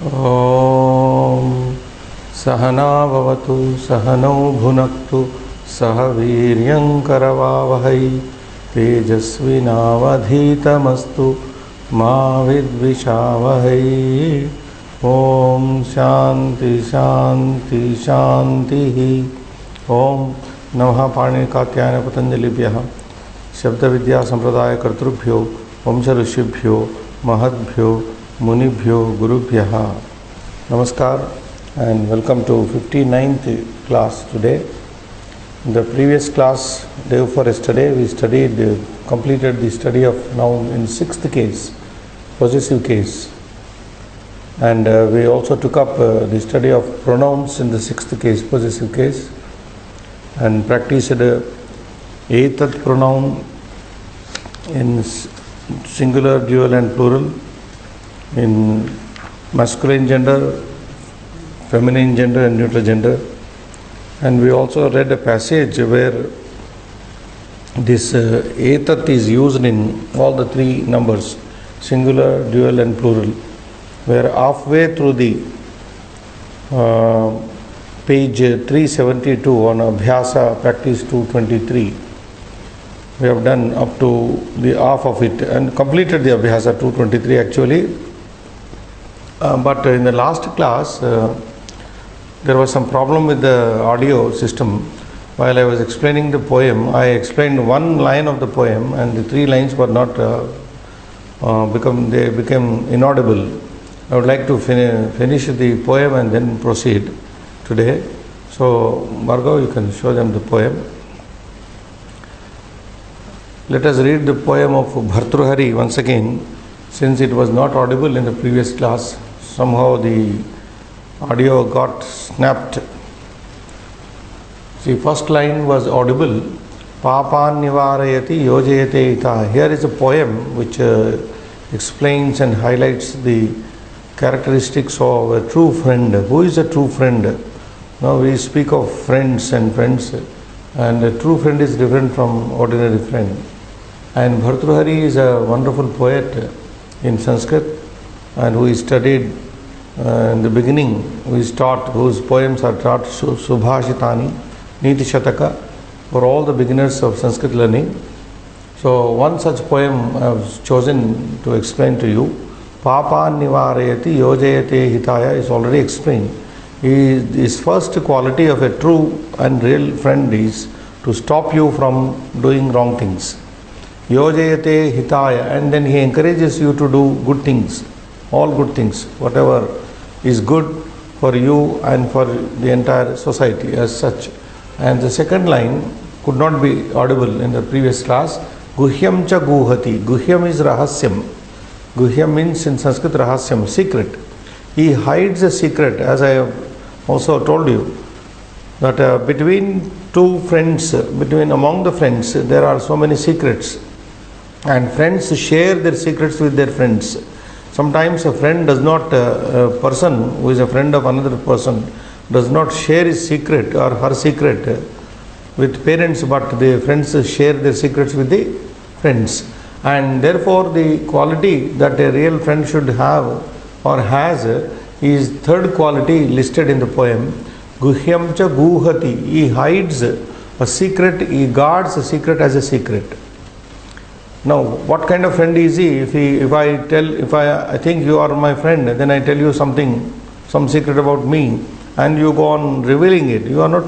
ॐ सहना भवतु सहनौ भुनक्तु सह वीर्यङ्करवावहै तेजस्विनावधीतमस्तु मा विद्विषावहै। ॐ शान्ति शान्ति शान्तिः। ॐ नमः पाणिनिकात्यायन पतञ्जलिभ्यः शब्दविद्या संप्रदाय कर्तृभ्यो वंश ऋषिभ्यो महद्भ्यो मुनिभ्यो गुरुभ्यः नमस्कार and welcome to 59th class today. In the previous class, day before yesterday, we completed the study of noun in 6th case, possessive case, and we also took up the study of pronouns in the 6th case, possessive case, and practiced etat pronoun in singular, dual and plural, in masculine gender, feminine gender and neutral gender. And we also read a passage where this etat is used in all the three numbers, singular, dual and plural. We are halfway through the page 372 on Abhyasa practice 223. We have done up to the half of it and completed the Abhyasa 223 actually. But in the last class, there was some problem with the audio system. While I was explaining the poem, I explained one line of the poem and the three lines were not they became inaudible. I would like to finish the poem and then proceed today. So, Bhargav, you can show them the poem. Let us read the poem of Bhartruhari once again, since it was not audible in the previous class. Somehow the audio got snapped. See, first line was audible. Papan nivarayati yojayate ita. Here is a poem which explains and highlights the characteristics of a true friend. Who is a true friend? Now we speak of friends, and a true friend is different from ordinary friend. And Bhartruhari is a wonderful poet in Sanskrit, and who is studied in the beginning, whose poems are taught Subhashitani, Niti Shataka, for all the beginners of Sanskrit learning. So one such poem I have chosen to explain to you. Papa Nivarayati Yojayate Hitaya is already explained. His first quality of a true and real friend is to stop you from doing wrong things. Yojayate Hitaya, and then he encourages you to do good things, all good things, whatever is good for you and for the entire society as such. And the second line could not be audible in the previous class. Guhyam cha guhati. Guhyam is rahasyam. Guhyam means in Sanskrit rahasyam, secret. He hides a secret, as I have also told you, that between two friends, among the friends, there are so many secrets. And friends share their secrets with their friends. Sometimes a friend does not, a person who is a friend of another person does not share his secret or her secret with parents, but the friends share their secrets with the friends. And therefore the quality that a real friend should have or has is third quality listed in the poem. Guhyam cha guhati. He hides a secret, he guards a secret as a secret. Now, what kind of friend is he? If I think you are my friend, then I tell you something, some secret about me, and you go on revealing it, you are not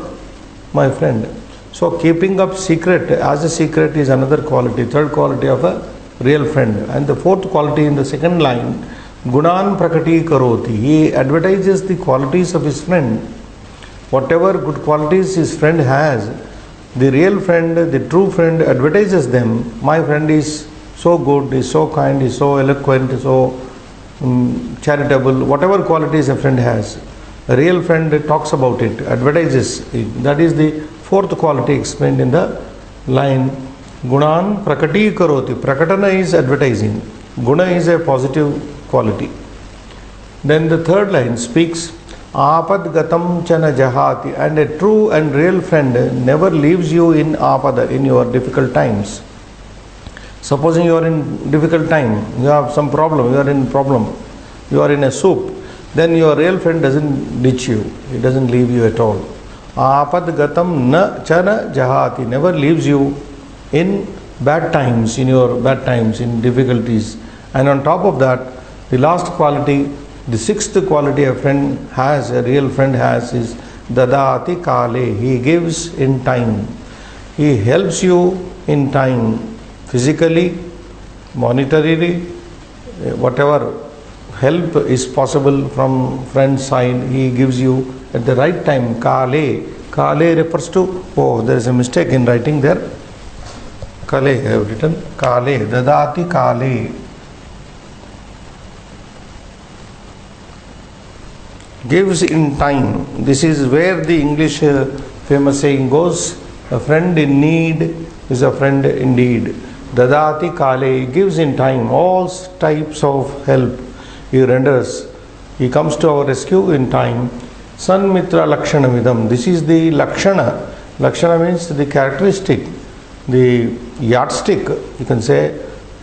my friend. So, keeping up secret as a secret is another quality, third quality of a real friend. And the fourth quality in the second line, Gunan prakati karoti. He advertises the qualities of his friend. Whatever good qualities his friend has, the real friend, the true friend advertises them. My friend is so good, is so kind, is so eloquent, so charitable, whatever qualities a friend has. A real friend talks about it, advertises it. That is the fourth quality explained in the line. Gunan prakati karoti. Prakatana is advertising. Guna is a positive quality. Then the third line speaks Apad gatam chana jahati, and a true and real friend never leaves you in apada, in your difficult times. Supposing you are in difficult time, you have some problem, you are in a soup, then your real friend doesn't ditch you, he doesn't leave you at all. Apad gatam na chana jahati, never leaves you in bad times, in your bad times, in difficulties. And on top of that, the last quality, the sixth quality a friend has, a real friend has, is dadati kale, he gives in time. He helps you in time, physically, monetarily, whatever help is possible from friend's side, he gives you at the right time. Kale, kale refers to, oh, there is a mistake in writing there. Kale, I have written kale, dadati kale. Gives in time. This is where the English famous saying goes, a friend in need is a friend indeed. Dadati kale, gives in time all types of help he renders. He comes to our rescue in time. Sanmitra lakshanamidam. This is the lakshana. Lakshana means the characteristic, the yardstick. You can say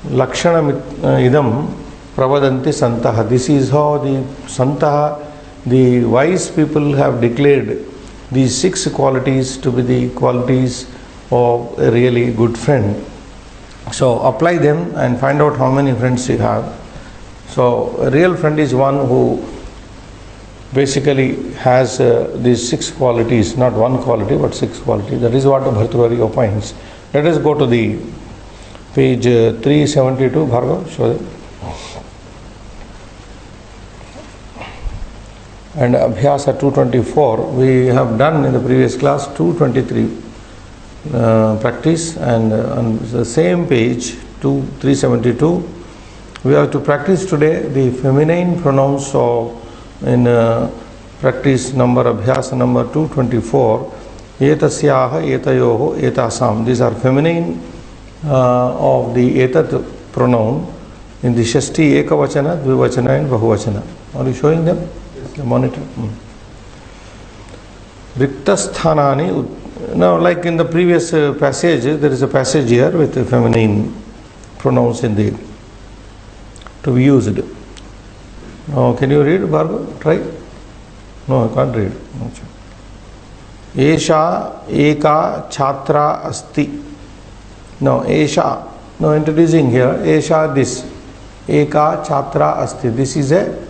lakshana idam pravadanti santaha. This is how the santaha, the wise people, have declared these six qualities to be the qualities of a really good friend. So apply them and find out how many friends you have. So a real friend is one who basically has these six qualities, not one quality but six qualities. That is what Bhartrihari opines. Let us go to the page 372, Bhargav, show them. And Abhyasa 224, we have done in the previous class 223 practice, and on the same page 372 we have to practice today the feminine pronouns. So in practice number Abhyasa number 224, etasyaha, etayoho, etasam, these are feminine of the etat pronoun in the Shashti, Ekavachana, Dvivachana and Bahuvachana. Are you showing them? The monitor. Riktasthanani. Now, like in the previous passage, there is a passage here with the feminine pronouns in the to be used. Now, can you read, Bhargav? Try. No, I can't read. Esha eka chhatra asti. Now, Esha. Now, introducing here, Esha this. Eka chhatra asti. This is a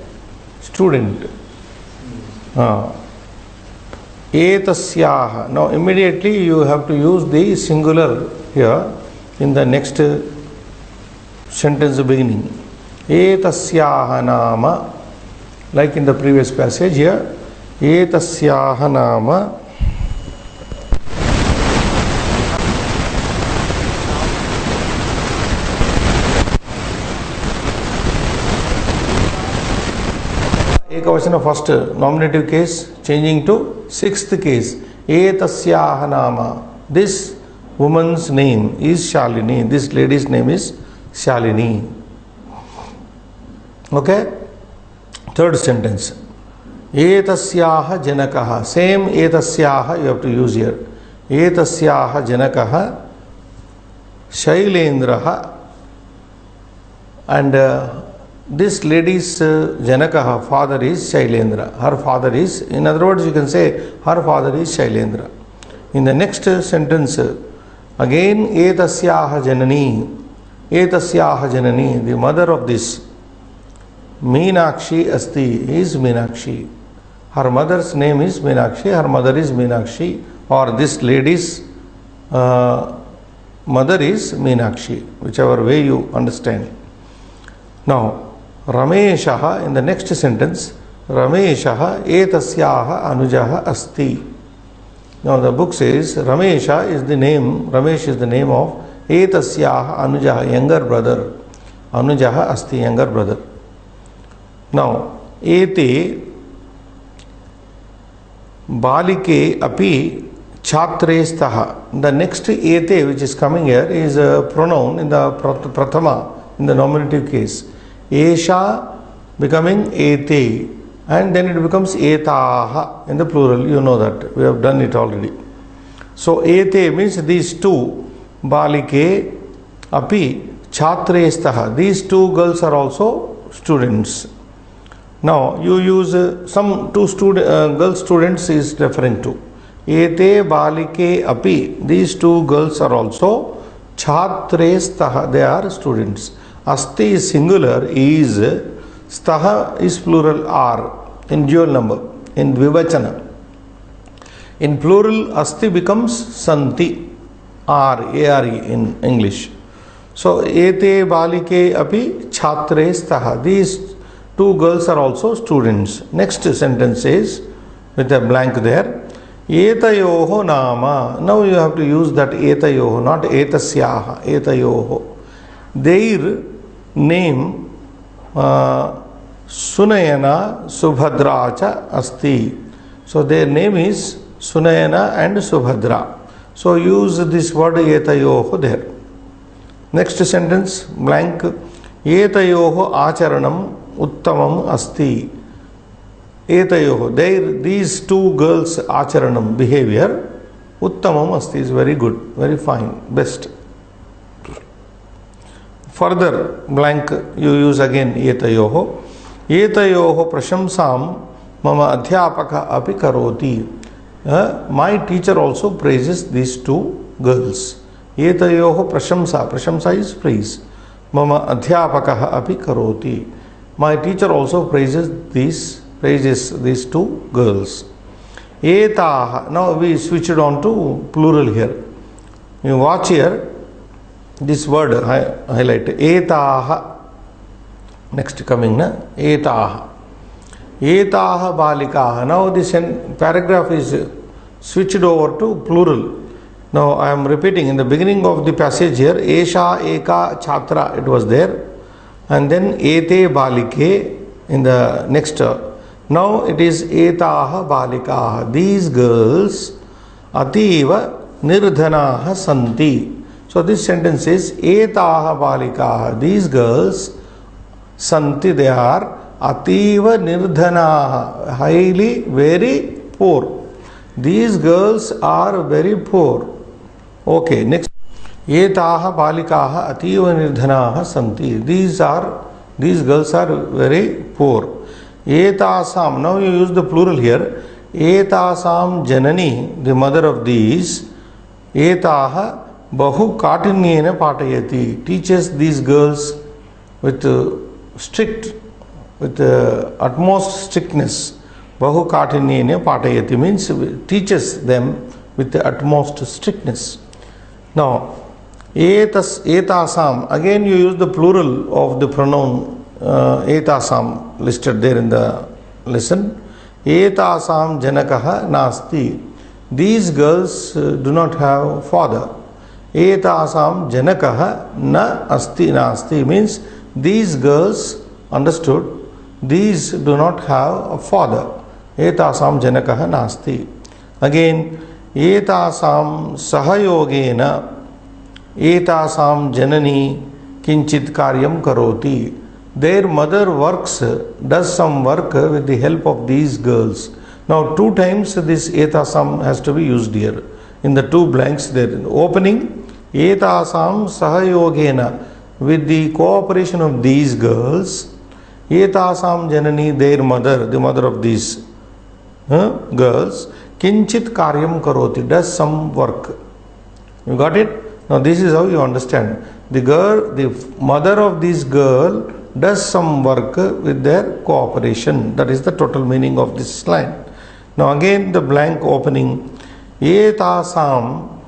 student. Etasyaha. Now immediately you have to use the singular here in the next sentence beginning. Etasyaha nama. Like in the previous passage here. Etasyaha nama. Ekavachana first nominative case changing to sixth case. Etasyaha nama. This woman's name is Shalini. This lady's name is Shalini. Okay? Third sentence. Etasyaha janakaha. Same etasyaha you have to use here. Etasyaha janakaha Shailendraha. And this lady's Janaka, father is Shailendra. Her father is, in other words, you can say her father is Shailendra. In the next sentence, again, Etasyaha Janani. Etasyaha Janani, the mother of this Meenakshi Asti, is Meenakshi. Her mother's name is Meenakshi, her mother is Meenakshi, or this lady's mother is Meenakshi, whichever way you understand. Now, Rameshaha, in the next sentence, Rameshaha etasyaha anujaha asti. Now the book says Ramesha is the name, Ramesh is the name of etasyaha anujaha, younger brother. Anujaha asti, younger brother. Now, ete balike api chhatrestaha. The next ete which is coming here is a pronoun in the prathama, in the nominative case. Esha becoming ete, and then it becomes etaha in the plural. You know that. We have done it already. So ete means these two. Balike api chhatrestaha. These two girls are also students. Now you use some two girl students is referring to. Ete balike api. These two girls are also chhatre staha. They are students. Asti is singular, is staha is plural are in dual number in dvivachana. In plural, asti becomes santi, are in English. So ete balike api chhatre staha. These two girls are also students. Next sentence is with a blank there. Etayoho nama. Now you have to use that etayoho, not etasyaha. Etayoho. Their name Sunayana Subhadra cha asti. So their name is Sunayana and Subhadra. So use this word etayoho there. Next sentence blank. Etayoho acharanam uttamam asti. Etayoho. These two girls acharanam behavior uttamam asti is very good, very fine, best. Further blank you use again etayoho. Etayoho prashamsam mama adhyapaka api karoti. My teacher also praises these two girls. Etayoho prashamsa. Prashamsa is praise. Mama adhyapaka api karoti. My teacher also praises these two girls. Etaha. Now we switched on to plural here. You watch here. This word highlight. Etaha. Next coming na. Etaha. Etaha balikaha. Now this paragraph is switched over to plural. Now I am repeating in the beginning of the passage here. Esha eka chhatra. It was there. And then ete balike in the next. Now it is etaha balikaha. These girls ativa nirdhanaha santi. So this sentence is etaha balikaha. These girls santi, they are ativa nirdhanaha, highly very poor. These girls are very poor. Okay, next. Etaha balikaha ativa nirdhanaha santi. These girls are very poor. Etasam. Now you use the plural here. Etasam janani, the mother of these. Etaha bahu katinyena patayati. Teaches these girls with utmost strictness. Bahu katinyena patayati means teaches them with the utmost strictness. Now etasam, again you use the plural of the pronoun etasam listed there in the lesson. Etasam janakaha nasti. These girls do not have father. Etasam janakaha na asti nasti means these girls, understood, these do not have a father. Etasam janakaha nasti. Again etasam sahayogena etasam janani kinchit karyam karoti. Their mother does some work with the help of these girls. Now two times this etasam has to be used here. In the two blanks there. In the opening, etasam sahayogena, with the cooperation of these girls. Etasam janani, their mother, the mother of these girls. Kinchit karyam karoti, does some work. You got it? Now this is how you understand. The mother of this girl does some work with their cooperation. That is the total meaning of this line. Now again the blank opening. Etasam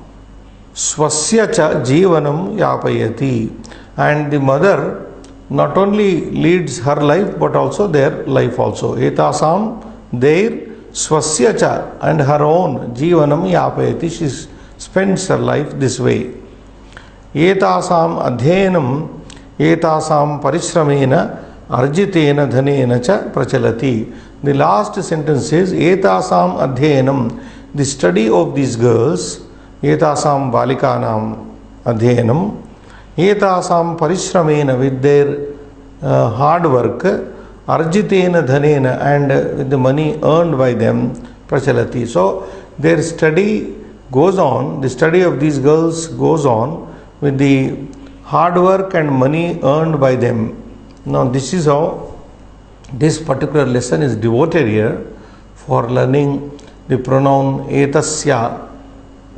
swasya cha jivanam yapayati. And the mother not only leads her life but also their life also. Etasam, their swasya cha, and her own jivanam yapayati. She spends her life this way. Etasam adhyenam etasam parishramena arjitena dhanena cha prachalati. The last sentence is etasam adhyenam, the study of these girls. Etasam balikanam adhyenam. Etasam parishramena, with their hard work. Arjitena dhanena, and with the money earned by them, prachalati. So their study goes on, the study of these girls goes on with the hard work and money earned by them. Now this is how This particular lesson is devoted here for learning the pronoun etasya,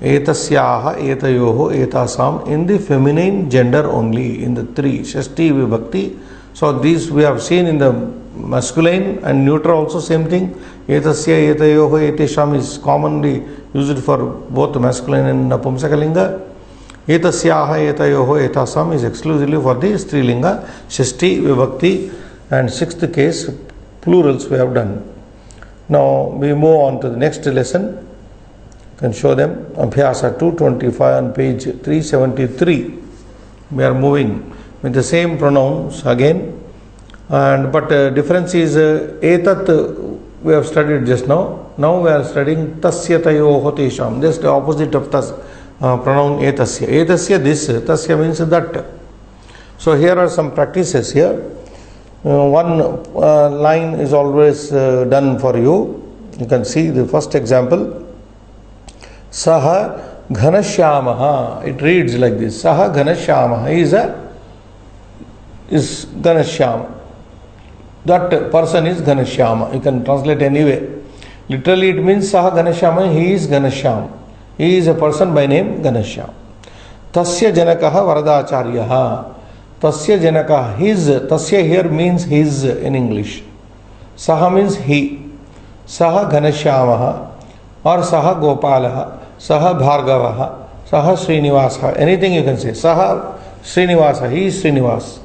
etasyaha, etayoho, etasam in the feminine gender only, in the three, Shashti, Vibhakti. So these we have seen in the masculine and neutral also same thing. Etasya, etayoho, etesham is commonly used for both masculine and Napumsakalinga. Etasyaha, etayoho, etasam is exclusively for the Strilinga, Shashti, Vibhakti, and sixth case plurals we have done. Now we move on to the next lesson. You can show them. Abhyasa 225 on page 373. We are moving with the same pronouns again, and but difference is etat we have studied just now. Now we are studying tasya tayoho tesham, just the opposite of tas pronoun etasya. Etasya this, tasya means that. So here are some practices here. One line is always done for you. You can see the first example. Saha ghanashyamaha. It reads like this. Saha ghanashyamaha. He is ghanashyama. That person is ghanashyama. You can translate anyway. Literally it means Saha ghanashyama. He is ghanashyam. He is a person by name Ghanashyam. Tasya janakaha varadacharyaha. Tasya janaka, his, tasya here means his in English. Saha means he. Saha Ghanashyamaha or Saha Gopalaha, Saha Bhargavaha, Saha Srinivasa, anything you can say. Saha Srinivasa, he is Srinivas.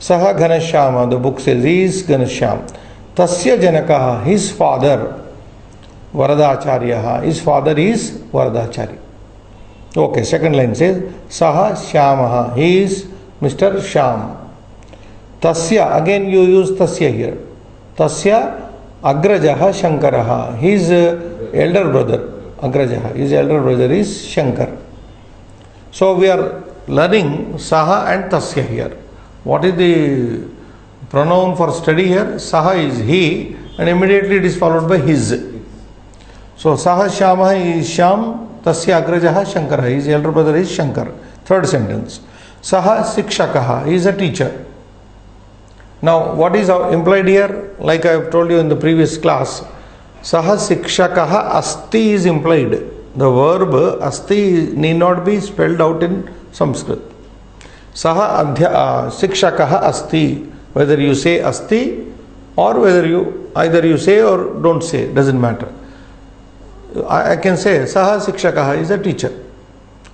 Saha Ghanashyama, the book says he is Ghanashyam. Tasya janaka, his father, Varadacharyaha, his father is Varadachari. Okay, second line says Saha Shyamaha, he is Mr. Shyam. Tasya, again you use Tasya here. Tasya Agrajaha Shankaraha. His elder brother, Agrajaha, his elder brother is Shankar. So we are learning Saha and Tasya here. What is the pronoun for study here? Saha is he, and immediately it is followed by his. So Saha Shyamaha is Shyam, Tasya Agrajaha Shankara. His elder brother is Shankar. Third sentence. Saha Sikshakaha, he is a teacher. Now what is implied here? Like I have told you in the previous class, Saha Sikshakaha Asti is implied. The verb Asti need not be spelled out in Sanskrit. Saha Sikshakaha Asti, whether you say Asti or whether you either you say or don't say, doesn't matter. I can say Saha Sikshakaha is a teacher.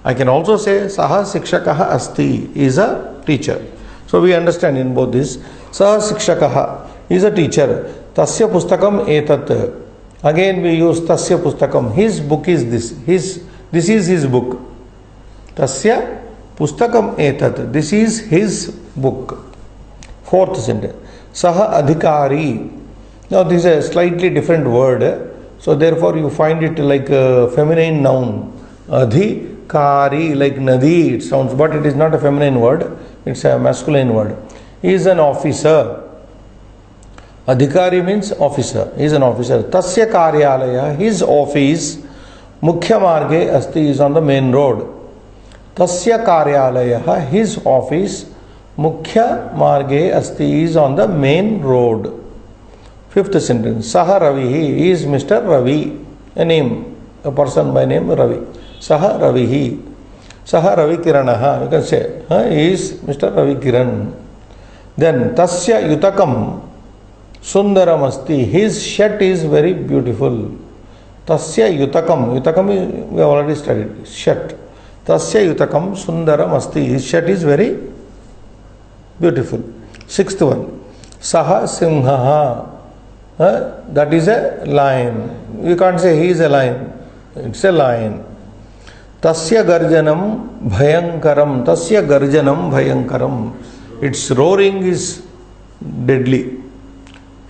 I can also say Saha Sikshakaha Asti is a teacher. So we understand in both this. Saha Sikshakaha is a teacher. Tasya Pustakam Etat. Again we use Tasya Pustakam. His book is this. This is his book. Tasya Pustakam Etat. This is his book. Fourth sentence. Saha Adhikari. Now this is a slightly different word. So therefore you find it like a feminine noun. Adhikari, like Nadi it sounds, but it is not a feminine word, it's a masculine word. He is an officer. Adhikari means officer. He is an officer. Tasya Karyalaya, his office, Mukhya Marge Asti is on the main road. Tasya Karyalaya, his office, Mukhya Marge Asti is on the main road. Fifth sentence. Saha Ravi, he is Mr. Ravi, a name, a person by name Ravi. Saha Ravihi. Saha Ravi Kiranaha. You can say, he is Mr. Ravi Kiran. Then Tasya Yutakam Sundaram Asti. His shirt is very beautiful. Tasya Yutakam. Yutakam we have already studied. Shirt. Tasya Yutakam Sundaram Asti. His shirt is very beautiful. Sixth one. Saha Simhaha. That is a lion. You can't say he is a lion. It's a lion. Tasya Garjanam Bhayankaram. Tasya Garjanam Bhayankaram. Its roaring is deadly.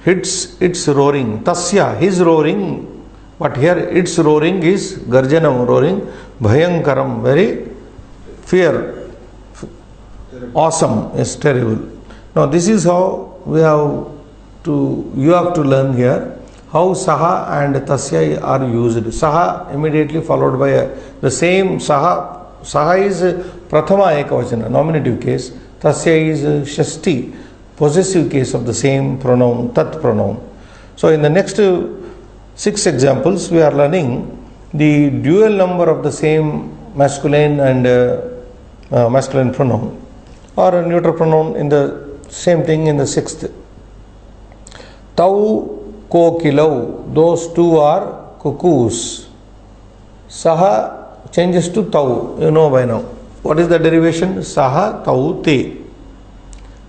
Its roaring. Tasya, his roaring. But here its roaring is Garjanam roaring. Bhayankaram, very fear. Awesome, is terrible. Now this is how you have to learn here. How Saha and Tasya are used. Saha immediately followed by the same Saha. Saha is Prathama Ekavachana, nominative case. Tasya is Shashti. possessive case of the same pronoun, tat pronoun. So in the next 6 examples, we are learning the dual number of the same masculine and masculine pronoun, or a neutral pronoun in the same thing in the 6th. Tau kokilau, those two are cuckoos. Saha changes to tau, you know by now. What is the derivation? Saha tau te.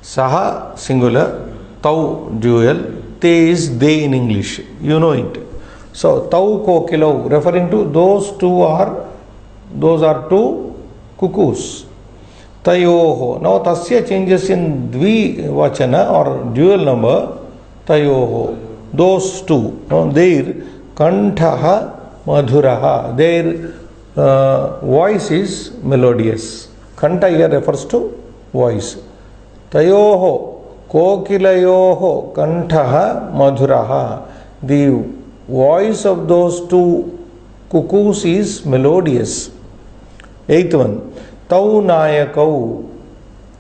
Saha singular, tau dual, te is they in English. You know it. So tau kokilau, referring to those are two cuckoos. Tayoho. Now tasya changes in dvivachana or dual number. Tayoho. Those two. Now their kantaha madhuraha. Their voice is melodious. Kanta here refers to voice. Tayoho kokilayoho kantaha madhuraha. The voice of those two cuckoos is melodious. 8th one. Tau nayakau.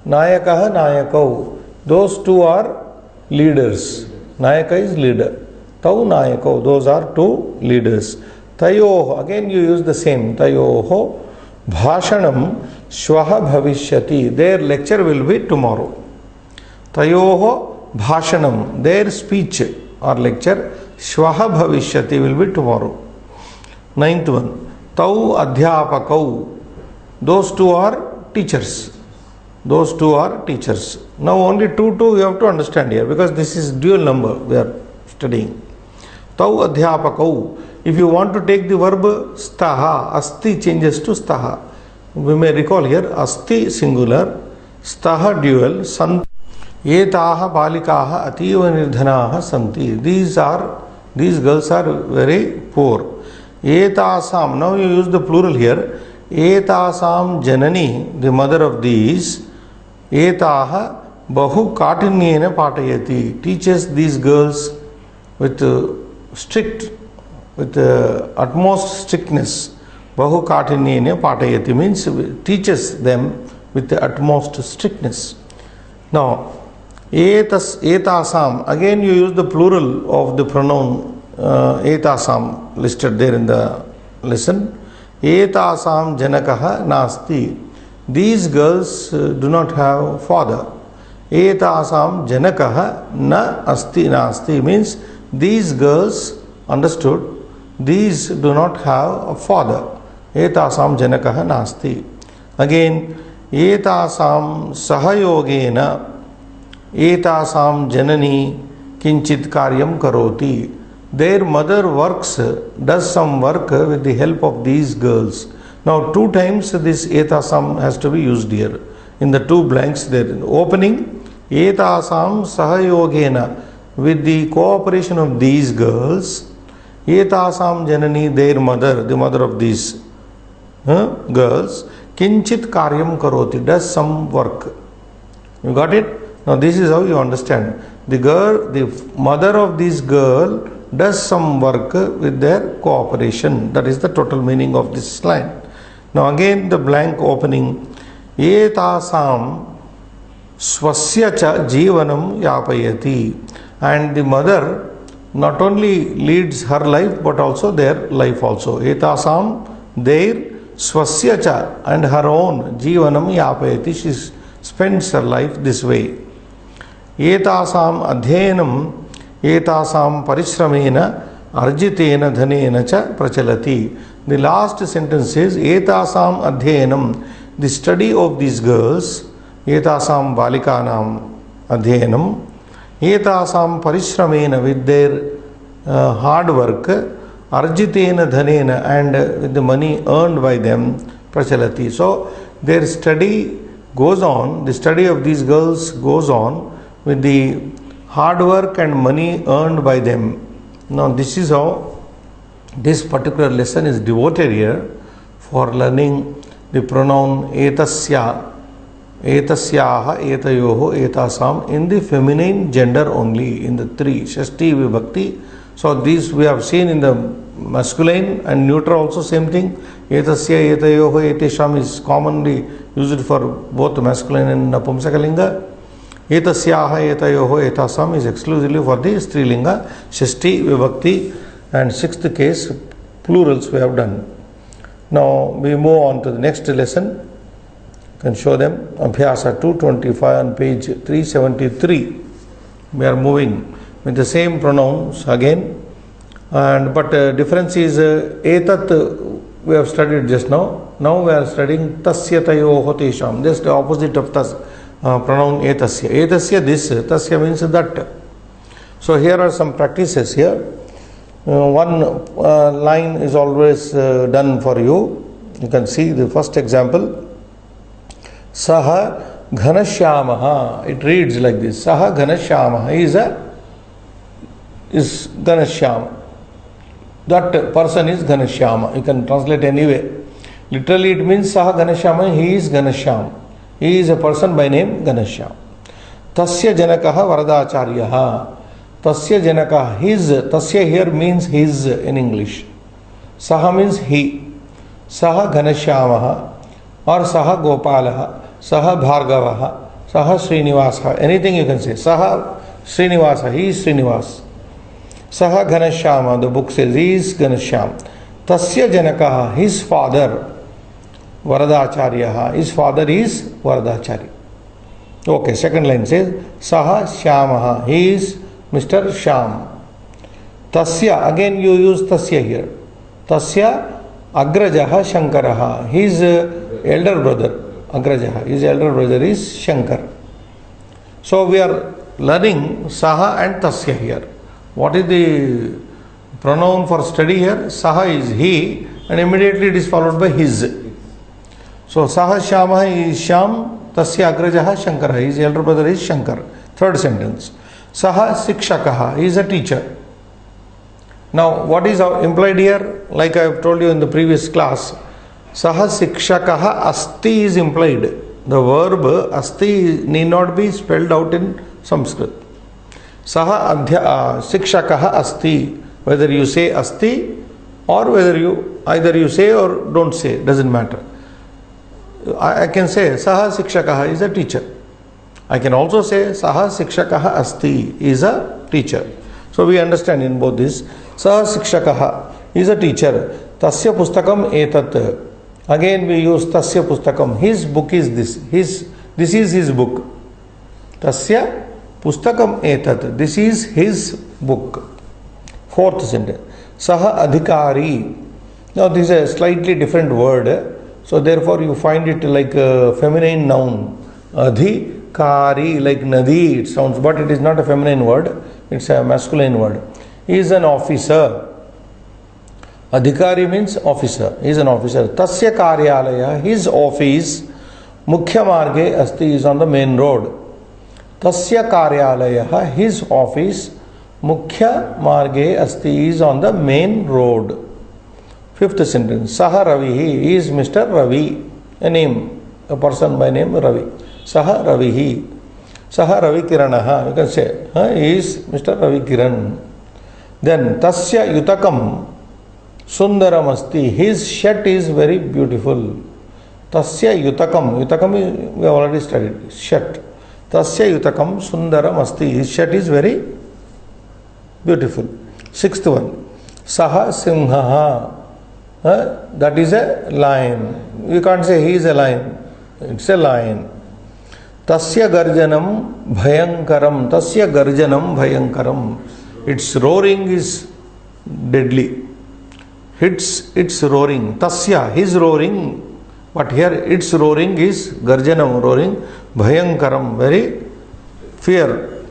Nayakaha nayakau. Those two are leaders. Nayaka is leader. Tau nayakau. Those are two leaders. Tayoho. Again you use the same. Tayoho bhashanam shvaha bhavishyati. Their lecture will be tomorrow. Tayoho bhashanam. Their speech or lecture shvaha bhavishyati will be tomorrow. 9th one. Tau adhyapakau. Those two are teachers. Those two are teachers. Now only two you have to understand here, because this is dual number we are studying. Tau adhyapakau. If you want to take the verb staha, asti changes to staha. We may recall here asti singular, staha dual, sant. Etaha balikaha ativa nirdhanaha santi. These girls are very poor. Etasam. Now you use the plural here. Etasam janani, the mother of these. Etaha bahu katinyena patayati, teaches these girls with utmost strictness. Bahu katinyena patayati means teaches them with the utmost strictness. Now etasam, again you use the plural of the pronoun etasam listed there in the lesson. Etasam janakaha nasti. These girls do not have father. Etasam janakaha na asti nasti means these girls, understood, these do not have a father. Etasam janakaha nasti. Again, etasam sahayogena etasam janani kinchit karyam karoti. Their mother does some work with the help of these girls. Now 2 times this etasam has to be used here. In the 2 blanks there in the opening, etasam sahayogena, with the cooperation of these girls. Etasam janani, their mother, the mother of these girls, kinchit karyam karoti, does some work. You got it? Now this is how you understand. The mother of this girl does some work with their cooperation. That is the total meaning of this line. Now again the blank opening. Etasam swasya cha jivanam yapayati. And the mother not only leads her life but also their life also. Etasam, their, swasya cha, and her own, jivanam yapayati. She spends her life this way. Etasam adhyenam etasam parishramena arjitena dhanena cha prachalati. The last sentence says etasam adhyenam, the study of these girls. Etasam balikanam adhyenam. Etasam parishramena, with their hard work. Arjitena dhanena, and with the money earned by them. Prachalati. So their study goes on, the study of these girls goes on with the hard work and money earned by them. Now this is how this particular lesson is devoted here, for learning the pronoun etasya, etasyaha, etayoho, etasam in the feminine gender only, in the 3 Shashti Vibhakti. So these we have seen in the masculine and neutral also same thing. Etasya, etayoho, etesham is commonly used for both masculine and napumsakalinga. Etasyaha, etayoho, etasam is exclusively for the Strilinga, Shashti, Vibhakti and sixth case plurals we have done. Now we move on to the next lesson. You can show them. Abhyasa 225 on page 373. We are moving with the same pronouns again. And but difference is etat we have studied just now. Now we are studying tasya tayoho tesham. Just the opposite of tas pronoun etasya. Etasya this, tasya means that. So here are some practices here. One line is always done for you. You can see the first example. Saha ghanashyamaha. It reads like this. Saha ghanashyamaha is Ghanashyam. That person is Ghanashyama. You can translate anyway. Literally it means Saha Ghanashyama, he is Ghanashyam. He is a person by name Ghanashyam. Tasya Janakaha Varadacharyaha. Tasya Janaka, his. Tasya here means his in English. Saha means he. Saha Ghanashyamaha or Saha Gopalaha, Saha Bhargavaha, Saha Srinivasa. Anything you can say. Saha Srinivasa, he is Srinivas. Saha Ghanashyama, the book says he is Ghanashyam. Tasya Janakaha, his father, Varadacharyaha, his father is Varadacharya. Okay, second line says Saha Shyamaha, he is Mr. Shyam. Tasya, again you use Tasya here. Tasya Agrajaha Shankaraha, his elder brother, Agrajaha, his elder brother is Shankar. So we are learning Saha and Tasya here. What is the pronoun for study here? Saha is he and immediately it is followed by his. So Saha Shyamaha is Shyam, Tasya Agrajaha Shankara, his elder brother is Shankar. Third sentence. Saha Sikshakaha, he is a teacher. Now what is implied here? Like I have told you in the previous class, Saha Sikshakaha Asti is implied. The verb Asti need not be spelled out in Sanskrit. Saha Sikshakaha Asti. Whether you say Asti or whether you either you say or don't say, doesn't matter. I can say Saha Sikshakaha is a teacher. I can also say Saha Sikshakaha Asti is a teacher. So we understand in both this. Saha Sikshakaha is a teacher. Tasya Pustakam Etat. Again we use Tasya Pustakam. His book is this. This is his book. Tasya Pustakam Etat. This is his book. Fourth sentence. Saha Adhikari. Now this is a slightly different word. So therefore you find it like a feminine noun. Adhikari, like Nadi it sounds, but it is not a feminine word. It's a masculine word. He is an officer. Adhikari means officer. He is an officer. Tasya Karyalaya, his office, Mukhya Marge Asti is on the main road. Tasya Karyalaya, his office, Mukhya Marge Asti is on the main road. Fifth sentence. Saha Ravi, he is Mr. Ravi, a name, a person by name Ravi. Saha Ravi, Saha Ravi Kiranaha, you can say, he is Mr. Ravi Kiran. Then Tasya Yutakam Sundaram Asti, his shirt is very beautiful. Tasya Yutakam, Yutakam we have already studied, shirt. Tasya Yutakam Sundaram Asti, his shirt is very beautiful. Sixth one. Saha Simhaha, that is a lion. You can't say he is a lion, it's a lion. Tasya Garjanam Bhayankaram, Tasya Garjanam Bhayankaram. Its roaring is deadly. It's roaring. Tasya, his roaring, but here its roaring is Garjanam, roaring, Bhayankaram, very fear,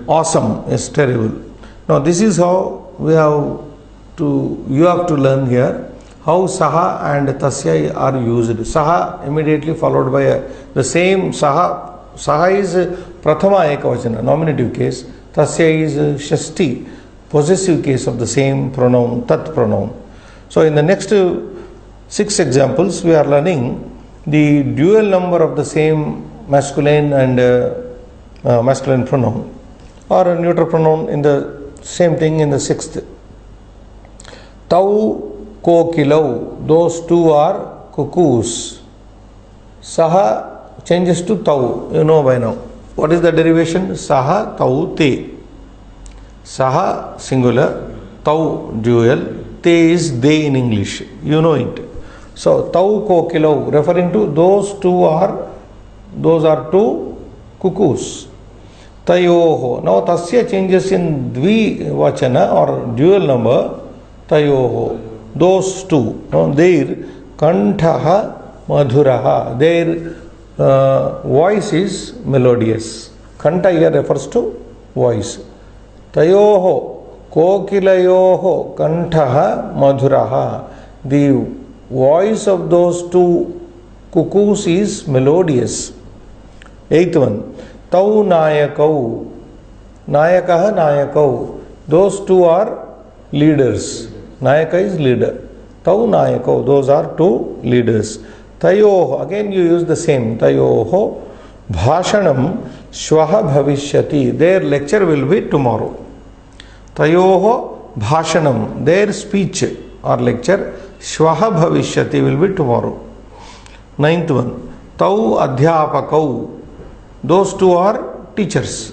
awesome, is terrible. Now this is how you have to learn here how Saha and Tasya are used. Saha immediately followed by the same Saha. Saha is Prathama Ekavachana, nominative case. Tasya is Shashti, possessive case of the same pronoun, Tat pronoun. So in the next 6 examples we are learning the dual number of the same masculine and masculine pronoun or a neutral pronoun in the same thing in the 6th. Tau Kokilau, those two are cuckoos. Saha changes to Tau, you know by now. What is the derivation? Saha, tau, te. Saha singular, tau dual, te is they in English. You know it. So tau kokilau, referring to those are two cuckoos. Tayoho. Now tasya changes in dvivachana or dual number. Tayoho. Those two. Their kantaha madhuraha. Their voice is melodious. Kanta here refers to voice. Tayoho kokilayoho kantaha madhuraha. The voice of those two cuckoos is melodious. Eighth one. Tau nayakau. Nayakaha nayakau. Those two are leaders. Nayaka is leader. Tau nayakau. Those are two leaders. Tayoho, again you use the same. Tayoho bhashanam shvaha bhavishyati. Their lecture will be tomorrow. Tayoho bhashanam. Their speech or lecture shvaha bhavishyati will be tomorrow. Ninth one. Tau adhyapakau. Those two are teachers.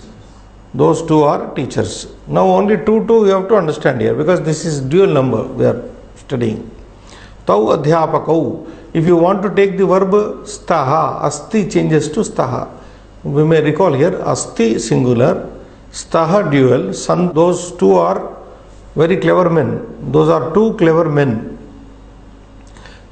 Those two are teachers. Now only two you have to understand here because this is dual number we are studying. Tau adhyapakau. If you want to take the verb staha, asti changes to staha. We may recall here asti singular, staha dual. Those two are very clever men. Those are two clever men.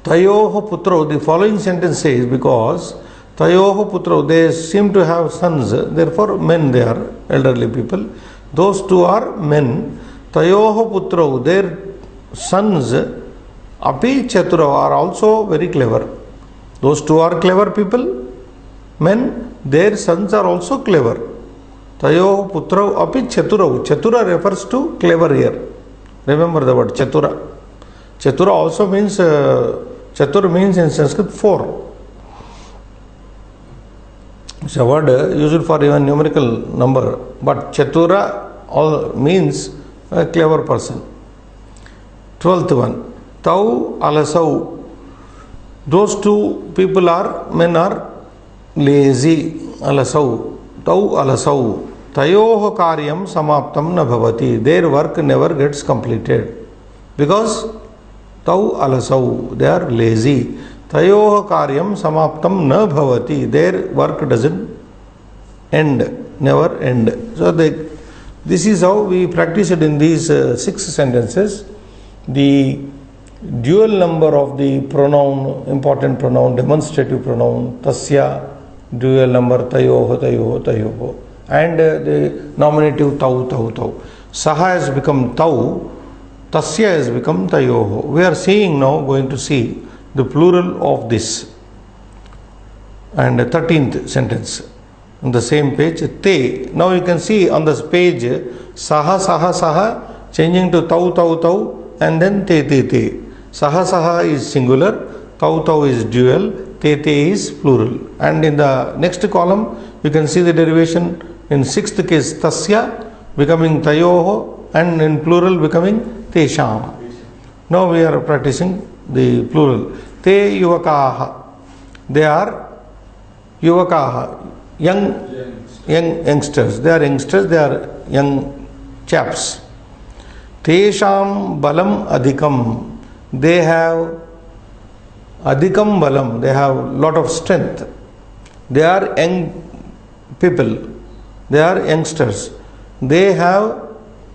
Tayoho putro. The following sentence says because Tayoho putro, they seem to have sons, therefore men they are, elderly people. Those two are men. Tayoho putro, their sons, api chatura, are also very clever. Those two are clever people, men, their sons are also clever. Tayoho putro api chatura. Chatura refers to clever here. Remember the word chatura. Chatura also means, chatur means in Sanskrit 4. It's a word used for even numerical number, but chatura all means a clever person. 12th one. Tau alasau. Those two people men are lazy. Alasau. Tau alasau. Tayoho karyam samaptam na bhavati. Their work never gets completed. Because tau alasau. They are lazy. Tayoho karyam samaptam na bhavati. Their work doesn't end. Never end. So this is how we practice it in these 6 sentences. The dual number of the pronoun, important pronoun, demonstrative pronoun, tasya, dual number tayoho, tayoho, tayoho, and the nominative tau, tau, tau. Saha has become tau, tasya has become tayoho. We are seeing now, going to see the plural of this. And 13th sentence on the same page, te. Now you can see on this page, saha, saha, saha, changing to tau, tau, tau, and then te, te, te. Saha, saha is singular, tau, tau is dual, te, te is plural. And in the next column, you can see the derivation in 6th case, tasya becoming tayoho, and in plural becoming tesham. Now we are practicing the plural. Te yuvakaha. They are yuvakaha, youngsters. They are youngsters, they are young chaps. Tesham balam adhikam. They have adhikam balam. They have lot of strength. They are young people. They are youngsters. They have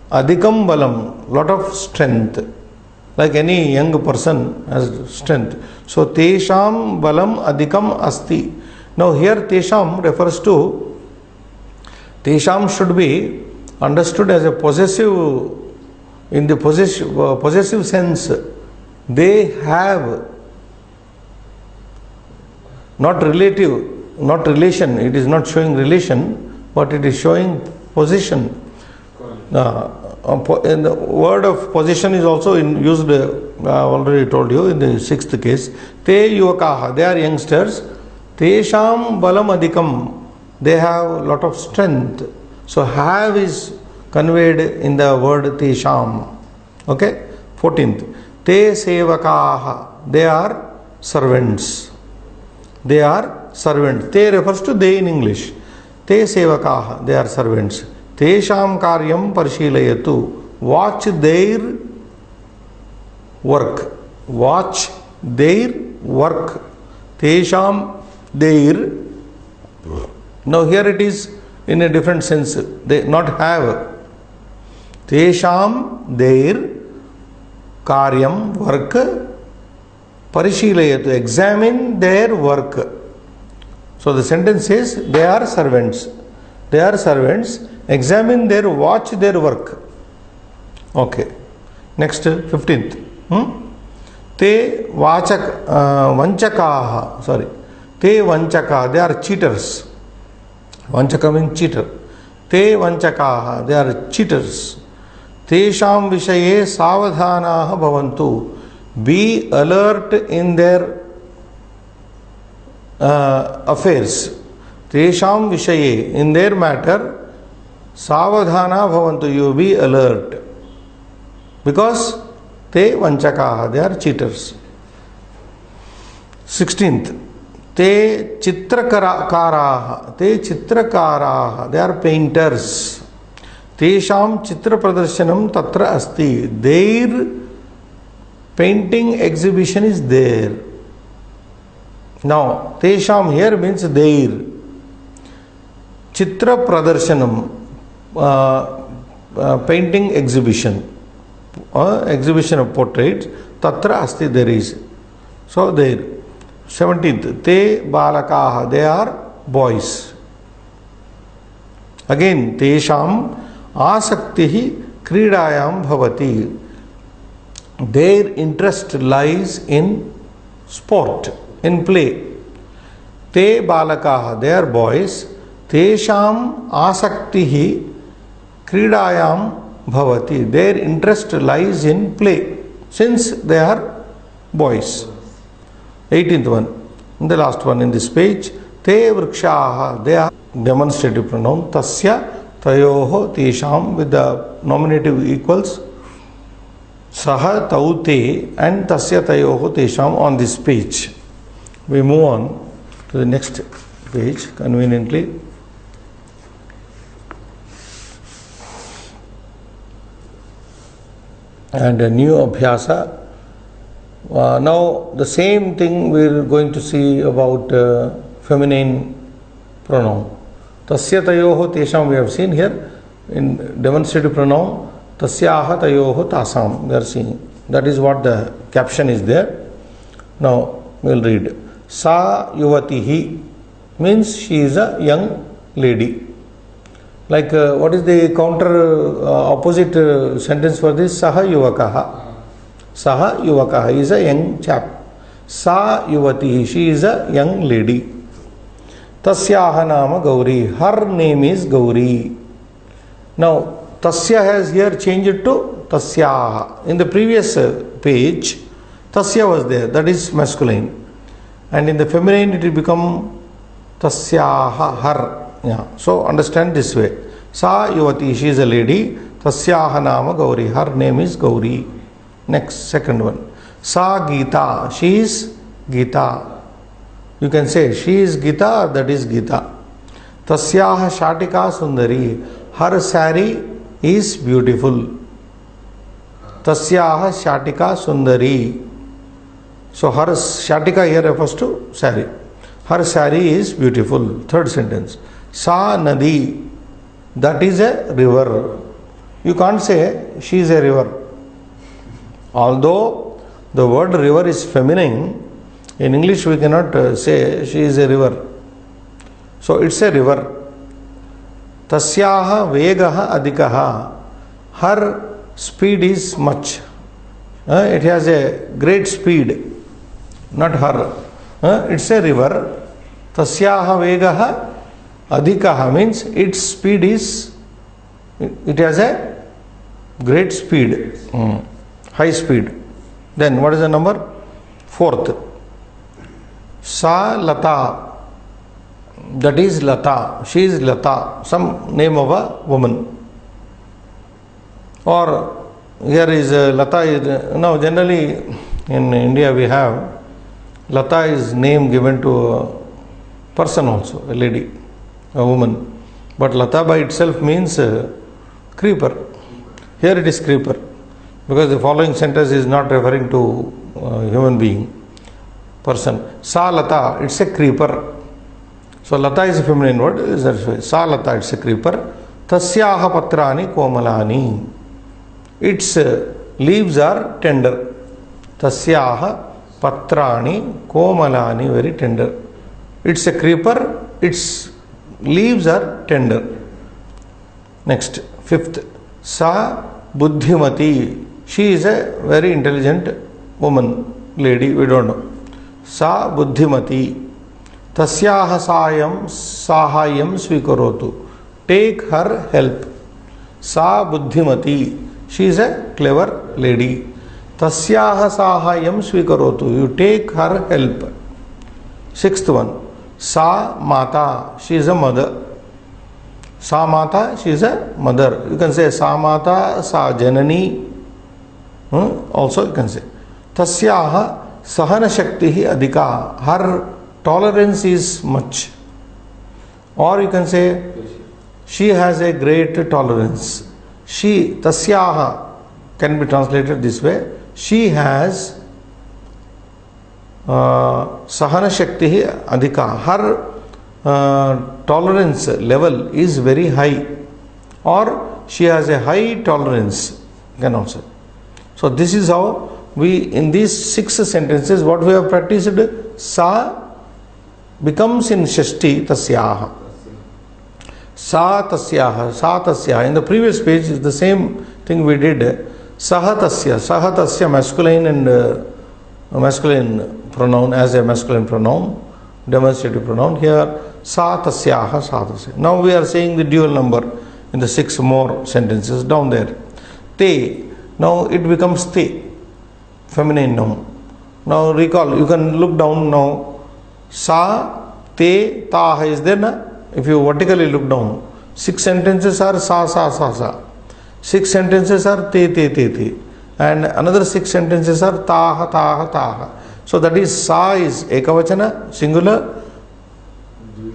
adhikam balam, lot of strength. Like any young person has strength. So tesham balam adhikam asti. Now here tesham refers to, tesham should be understood as a possessive, in the possessive sense. They have, not relative, not relation. It is not showing relation, but it is showing position. And the word of possession is also used, I already told you, in the 6th case. Te yuvakaha, they are youngsters. Tesham balam adhikam, they have lot of strength. So have is conveyed in the word tesham. Okay. 14th. Te sevakaha, they are servants. They are servants. Te refers to they in English. Te sevakaha, they are servants. Tesham karyam parishilayatu, watch their work. Watch their work. Tesham, their. Now here it is in a different sense. They not have. Tesham, their karyam, work. Parishilayatu, examine their work. So the sentence says they are servants. They are servants. Examine their, watch their work. Okay. Next, 15th. Te vanchakaha. Sorry. Te vanchakaha. They are cheaters. Vanchaka means cheater. Te vanchakaha. They are cheaters. Tesham vishaye savadhanaha bhavantu. Be alert in their affairs. Tesham vishaye, in their matter, savadhana bhavantu, you be alert. Because te vanchakaha, they are cheaters. 16th. Te chitrakaraha. Te chitrakaraha, they are painters. Tesham chitra pradarshanam tatra asti. Their painting exhibition is there. Now, Tesham here means their. Chitra Pradarshanam, painting exhibition, exhibition of portraits, Tatra Asti, there is. So, there. 17th, Te Balakaha, they are boys. Again, Tesham Asaktihi Kridayam Bhavati. Their interest lies in sport, in play. Te balakaha, they are boys. Tesham asaktihi kridayam bhavati. Their interest lies in play, since they are boys. 18th one, the last one in this page. Te vrikshaha, they are demonstrative pronoun. Tasya tayoho tesham, with the nominative equals. Saha taute and tasya tayoho tesham on this page. We move on to the next page conveniently. And a new abhyasa. Now the same thing we are going to see about feminine pronoun. Tasya tayoho tesham we have seen here in demonstrative pronoun. Tasyaha tayoho tasam, we are seeing. That is what the caption is there. Now we will read. Sa yuvatihi means she is a young lady. Like what is the counter opposite sentence for this? Saha yuvakaha. Saha yuvakaha is a young chap. Sa yuvatihi, she is a young lady. Tasyaha nama Gauri, her name is Gauri. Now Tasya has here changed to Tasyaha. In the previous page, Tasya was there, that is masculine. And in the feminine it will become Tasyaha, her. Yeah. So understand this way. Sa yuvati, she is a lady. Tasyaha nama Gauri, her name is Gauri. Next, second one. Sa Gita, she is Gita. You can say she is Gita, that is Gita. Tasyaha Shatika Sundari, her sari is beautiful. Tasyaha Shatika Sundari. So her Shatika here refers to sari. Her sari is beautiful. Third sentence. Sa Nadi, that is a river. You can't say she is a river. Although the word river is feminine, in English we cannot say she is a river. So it's a river. Tasyaha vegaha adikaha. Her speed is much. It has a great speed. Not her. It's a river. Tasyaha vegaha adikaha means its speed is, it has a great speed. High speed. Then what is the number? Fourth. Sa Lata. That is Lata. She is Lata. Some name of a woman. Or here is Lata. Now generally in India we have Lata is name given to a person also, a lady, a woman. But Lata by itself means creeper. Here it is creeper, because the following sentence is not referring to human being, person. Sa Lata, it's a creeper. So Lata is a feminine word. Is that Sa Lata, it's a creeper. Tasyaha patrani komalani. Its leaves are tender. Tasyaha patrani komalani, very tender. It's a creeper. Its leaves are tender. Next, fifth. Sa buddhimati. She is a very intelligent woman, lady, we don't know. Sa buddhimati. Tasyaha sahayam swikarotu. Take her help. Sa buddhimati. She is a clever lady. Tasyaha sahayam swikarotu. You take her help. Sixth one. Sa mata. She is a mother. Sa mata. She is a mother. You can say sa mata, sa janani. Also you can say. Tasyaha sahana shaktihi adhika. Her tolerance is much. Or you can say she has a great tolerance. She, tasyaha, can be translated this way. She has sahana shakti adhika. Her tolerance level is very high, or she has a high tolerance, you can also. So this is how we, in these 6 sentences, what we have practiced, sa becomes in shashti tasyaha. Sa tasyaha, sa tasyaha. In the previous page is the same thing we did. Sahatasya, sahatasya masculine and masculine pronoun as a masculine pronoun, demonstrative pronoun. Here sa tasyaha, sa tasya. Now we are saying the dual number in the 6 more sentences down there. Te, now it becomes te, feminine noun. Now recall, you can look down now. Sa, te, ta is there na? If you vertically look down, 6 sentences are sa, sa, sa, sa. 6 sentences are te, te, te, te. And another 6 sentences are taha, taha, taha. So that is sa is ekavachana, singular.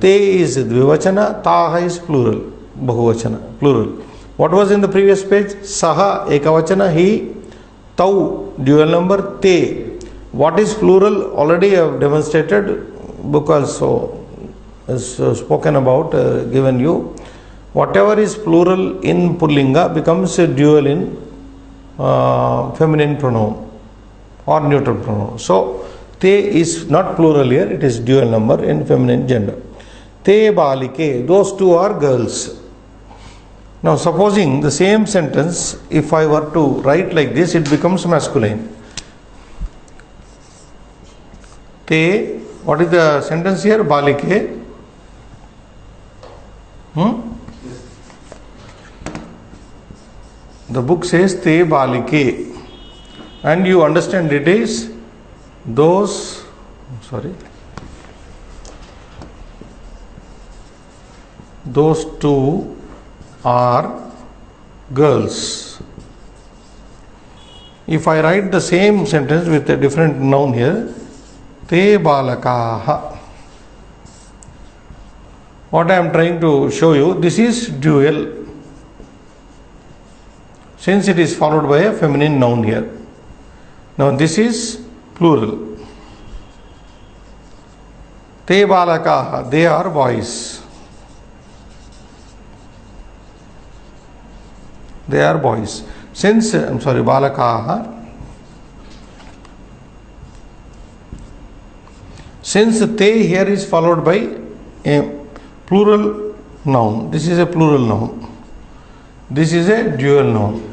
Te is dvivachana. Taha is plural, bahuvachana, plural. What was in the previous page? Saha, ekavachana, he. Tau, dual number. Te. What is plural? Already I have demonstrated. Book also is spoken about, given you. Whatever is plural in Pullinga becomes a dual in feminine pronoun or neutral pronoun. So te is not plural here, it is dual number in feminine gender. Te balike, those two are girls. Now supposing the same sentence, if I were to write like this, it becomes masculine. Te, what is the sentence here? Balike. The book says te balike, and you understand it is those, those two are girls. If I write the same sentence with a different noun here, te balakaha. What I am trying to show you, this is dual, since it is followed by a feminine noun here. Now this is plural. Te balakaha, they are boys. They are boys. Since, balakaha. Since te here is followed by a plural noun. This is a plural noun. This is a dual noun.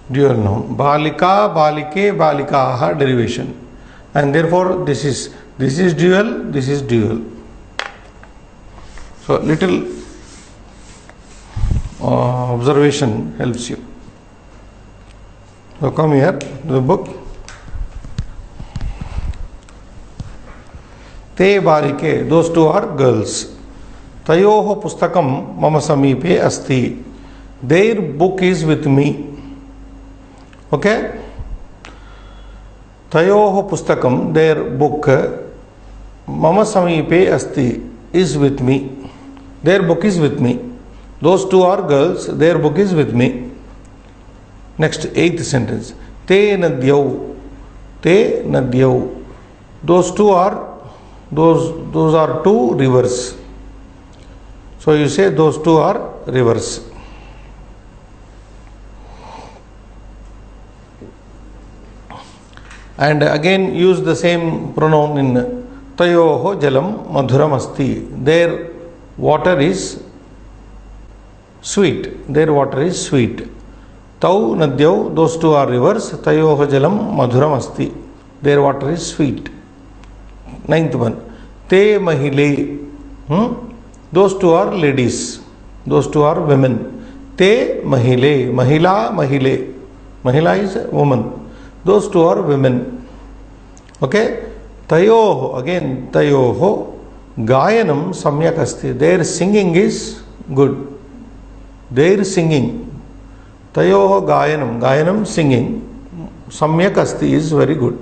Dual noun. Balika, balike, balikaha, derivation. And therefore this is dual, this is dual. So little observation helps you. So come here to the book. Te balike, those two are girls. Tayoho pustakam mama samipe asti. Their book is with me. Okay? Tayoho pustakam, their book, mama samipe asti, is with me. Their book is with me. Those two are girls, their book is with me. Next, 8th sentence. Te nadyau. Te nadyau. Those are two rivers. So you say those two are rivers. And again use the same pronoun in tayoho jalam madhuram asti. Their water is sweet. Their water is sweet. Tau nadyau, those two are rivers. Tayoho jalam madhuram asti. Their water is sweet. 9th one. Te mahile. Those two are ladies. Those two are women. Te mahile. Mahila, mahile. Mahila is a woman. Those two are women. Okay. Tayoho. Again, tayoho. Gayanam samyak asti. Their singing is good. Their singing. Tayoho gayanam. Gayanam singing. Samyak asti is very good.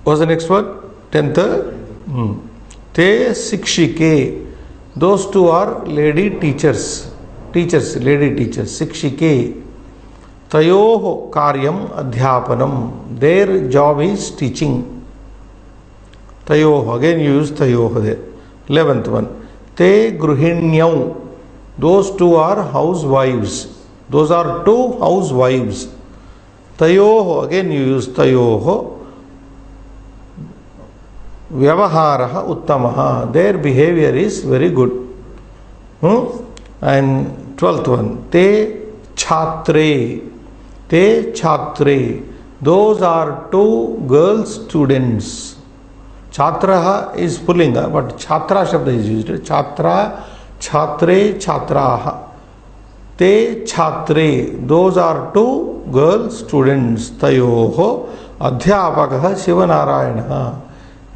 What's the next word? 10th. Te sikshike. Those two are lady teachers. Teachers, lady teachers. Sikshike. Tayoho karyam adhyapanam. Their job is teaching. Tayoho. Again you use tayoho there. 11th one. Te gruhinyau. Those two are housewives. Those are two housewives. Tayoho. Again you use tayoho. Vyavaharaha uttamaha. Their behavior is very good. And 12th one. Te chhatre. Te chhatre. Those are two girl students. Chhatraha is pullinga, but chhatra shabda is used. Chhatra, chhatre, chhatraha. Te chhatre. Those are two girl students. Tayoho adhyapakaha Shivanarayana.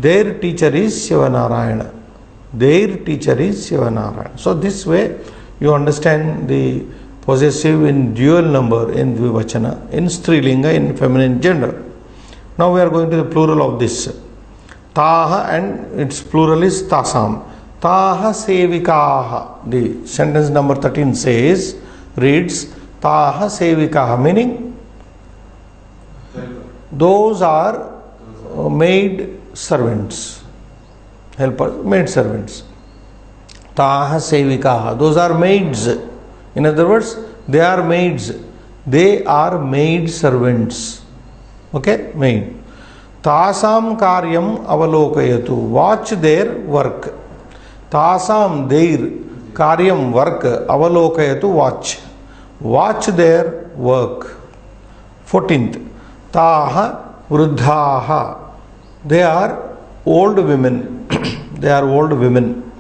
Their teacher is Shivanarayana. Their teacher is Shivanarayana. So this way you understand the possessive in dual number in Dvivachana, in Strilinga, in feminine gender. Now we are going to the plural of this. Taha, and its plural is tasam. Taha sevikaha. The sentence number 13 says, reads, Taha sevikaha, meaning those are maid servants. Helpers, maid servants. Taha sevikaha. Those are maids. In other words, they are maids. They are maid servants. Okay, maid. Tasam karyam avalokayatu. Watch their work. Tasam, their, karyam, work, avalokayatu, watch. Watch their work. 14th. Taha vruddhaha. They are old women. They are old women.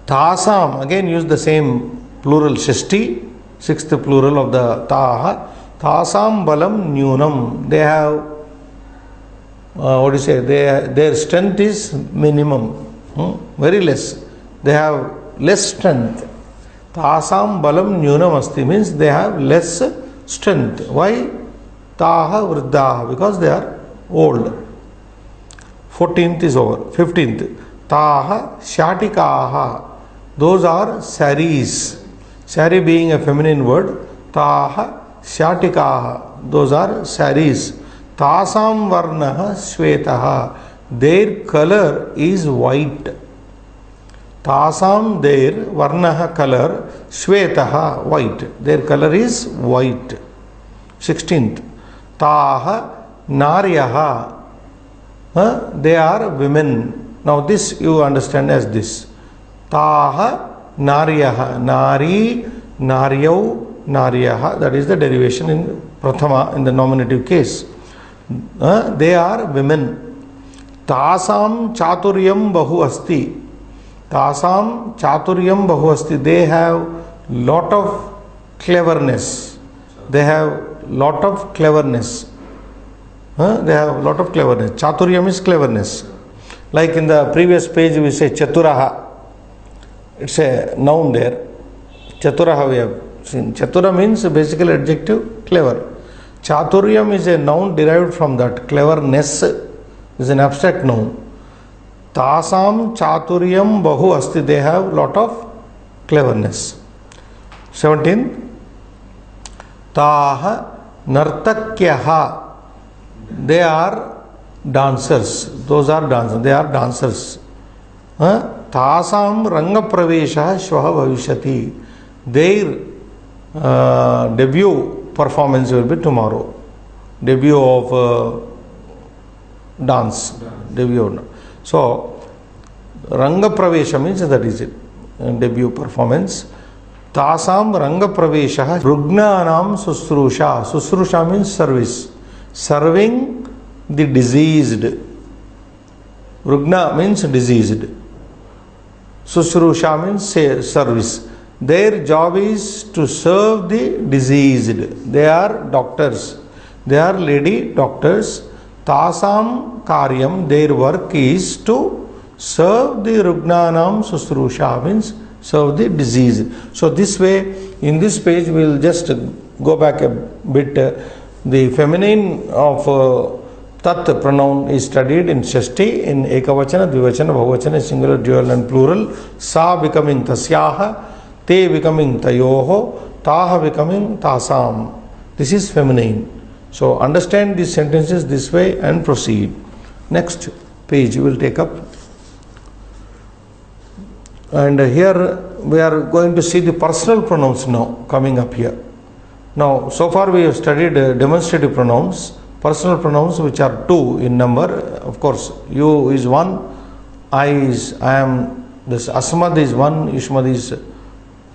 Tasam, again use the same plural shashti, 6th plural of the taha. Tasam balam nyunam. They have, what do you say, their strength is minimum, very less. They have less strength. Tasam balam nyunam asti means they have less strength. Why? Taha vruddhaha, because they are old. 14th is over. 15th. Taha shatikaha. Those are saris. Sari being a feminine word. Taha shatikaha. Those are saris. Tasam varnaha shvetaha. Their color is white. Tasam, their, varnaha, color, shvetaha, white. Their color is white. 16th. Taha naryaha. They are women. Now this you understand as this. Taha naryaha. Nari, naryau, naryaha. That is the derivation in prathama, in the nominative case. They are women. Tasam chaturyam bahu asti. Tasam chaturyam bahu asti. They have lot of cleverness. They have lot of cleverness. They have lot of cleverness. Chaturyam is cleverness. Like in the previous page we say chaturaha. It's a noun there. Chaturaha we have seen. Chatura means basically adjective clever. Chaturyam is a noun derived from that. Cleverness is an abstract noun. Tasam chaturyam bahu asti. They have lot of cleverness. 17. Taha nartakyaha. They are dancers. Those are dancers. They are dancers. Tasam ranga pravesha shvaha bhavishyati. Their debut performance will be tomorrow. Debut of dance. Debut. So, ranga pravesha means that is it. Debut performance. Tasam ranga pravesha rugnanam susrusha. Susrusha means service. Serving the diseased. Rugna means diseased. Susrusha means service. Their job is to serve the diseased. They are doctors. They are lady doctors. Tasam karyam, their work is to serve the rugnanam susrusha, means serve the disease. So this way, in this page, we will just go back a bit. The feminine of tat pronoun is studied in Shashti, in Ekavachana, Dvivachana, Bahuvachana, singular, dual and plural. Sa becoming tasyaha, te becoming tayoho, taha becoming tasam. This is feminine. So understand these sentences this way and proceed. Next page we will take up. And here we are going to see the personal pronouns now coming up here. Now, so far we have studied demonstrative pronouns, personal pronouns which are 2 in number. Of course, you is 1, I am, this asmad is 1, ishmad is